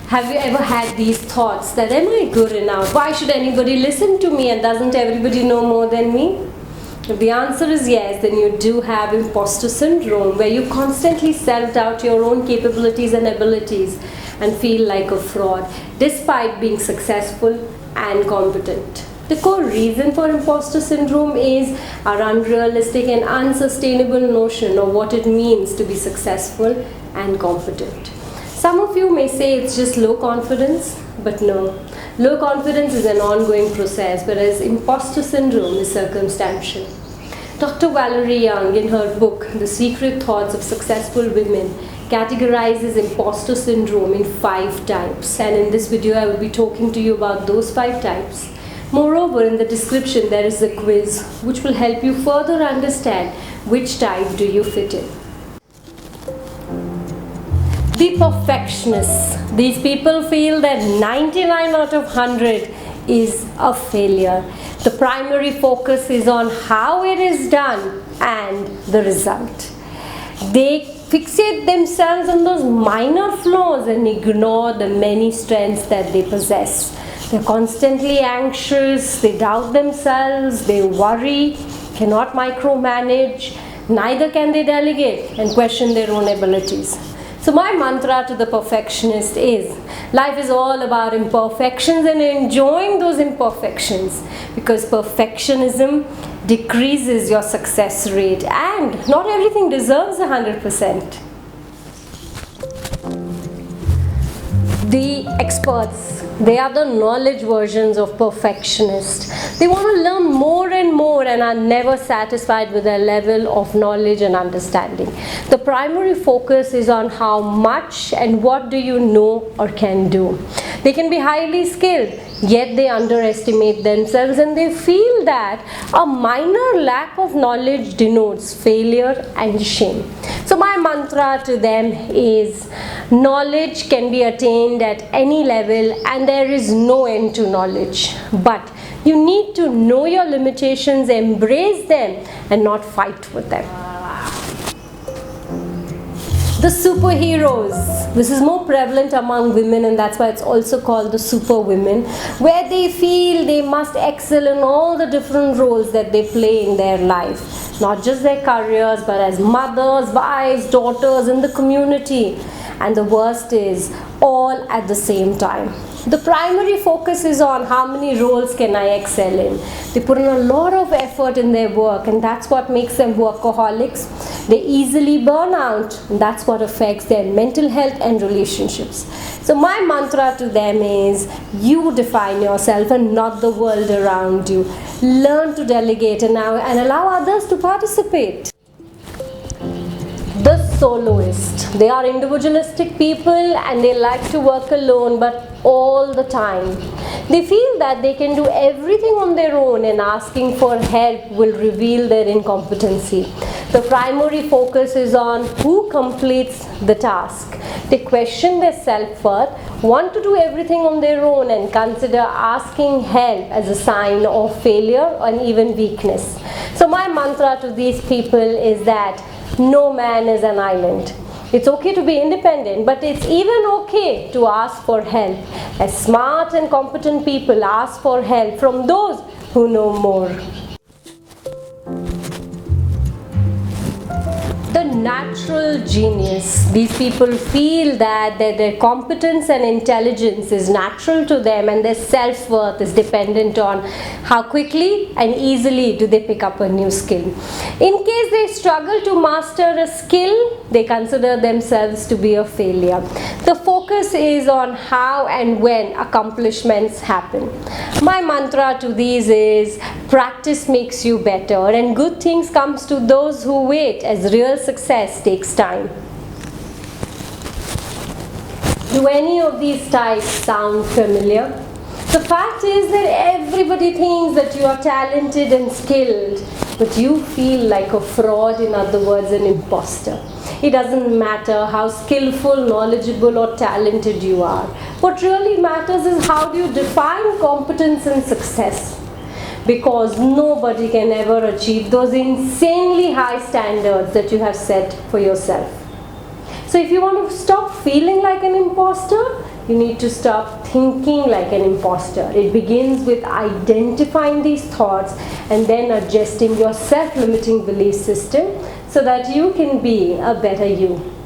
Have you ever had these thoughts that, am I good enough? Why should anybody listen to me, and doesn't everybody know more than me? If the answer is yes, then you do have imposter syndrome, where you constantly self-doubt your own capabilities and abilities and feel like a fraud, despite being successful and competent. The core reason for imposter syndrome is our unrealistic and unsustainable notion of what it means to be successful and competent. Some of you may say it's just low confidence, but no. Low confidence is an ongoing process, whereas imposter syndrome is circumstantial. Dr. Valerie Young, in her book, The Secret Thoughts of Successful Women, categorizes imposter syndrome in 5 types. And in this video, I will be talking to you about those 5 types. Moreover, in the description, there is a quiz which will help you further understand which type do you fit in. The perfectionists. These people feel that 99 out of 100 is a failure. The primary focus is on how it is done and the result. They fixate themselves on those minor flaws and ignore the many strengths that they possess. They're constantly anxious, they doubt themselves, they worry, cannot micromanage, neither can they delegate and question their own abilities. So my mantra to the perfectionist is, life is all about imperfections and enjoying those imperfections, because perfectionism decreases your success rate and not everything deserves 100%. The experts, they are the knowledge versions of perfectionists. They want to learn more and more and are never satisfied with their level of knowledge and understanding. The primary focus is on how much and what do you know or can do. They can be highly skilled, yet they underestimate themselves and they feel that a minor lack of knowledge denotes failure and shame. So my mantra to them is, knowledge can be attained at any level and there is no end to knowledge. But you need to know your limitations, embrace them and not fight with them. The superheroes. This is more prevalent among women, and that's why it's also called the superwomen, where they feel they must excel in all the different roles that they play in their life. Not just their careers, but as mothers, wives, daughters in the community. And the worst is, all at the same time. The primary focus is on how many roles can I excel in. They put in a lot of effort in their work, and that's what makes them workaholics. They easily burn out, and that's what affects their mental health and relationships. So my mantra to them is, you define yourself and not the world around you. Learn to delegate and allow others to participate. The soloist. They are individualistic people and they like to work alone, but all the time. They feel that they can do everything on their own and asking for help will reveal their incompetency. The primary focus is on who completes the task. They question their self-worth, want to do everything on their own and consider asking help as a sign of failure and even weakness. So my mantra to these people is that no man is an island. It's okay to be independent, but it's even okay to ask for help. As smart and competent people ask for help from those who know more. The natural genius. These people feel that their competence and intelligence is natural to them and their self-worth is dependent on how quickly and easily do they pick up a new skill. In case they struggle to master a skill, they consider themselves to be a failure. The focus is on how and when accomplishments happen. My mantra to these is, practice makes you better and good things comes to those who wait, as real success takes time. Do any of these types sound familiar? The fact is that everybody thinks that you are talented and skilled, but you feel like a fraud, in other words, an imposter. It doesn't matter how skillful, knowledgeable or talented you are. What really matters is how do you define competence and success. Because nobody can ever achieve those insanely high standards that you have set for yourself. So if you want to stop feeling like an imposter, you need to stop thinking like an imposter. It begins with identifying these thoughts and then adjusting your self-limiting belief system so that you can be a better you.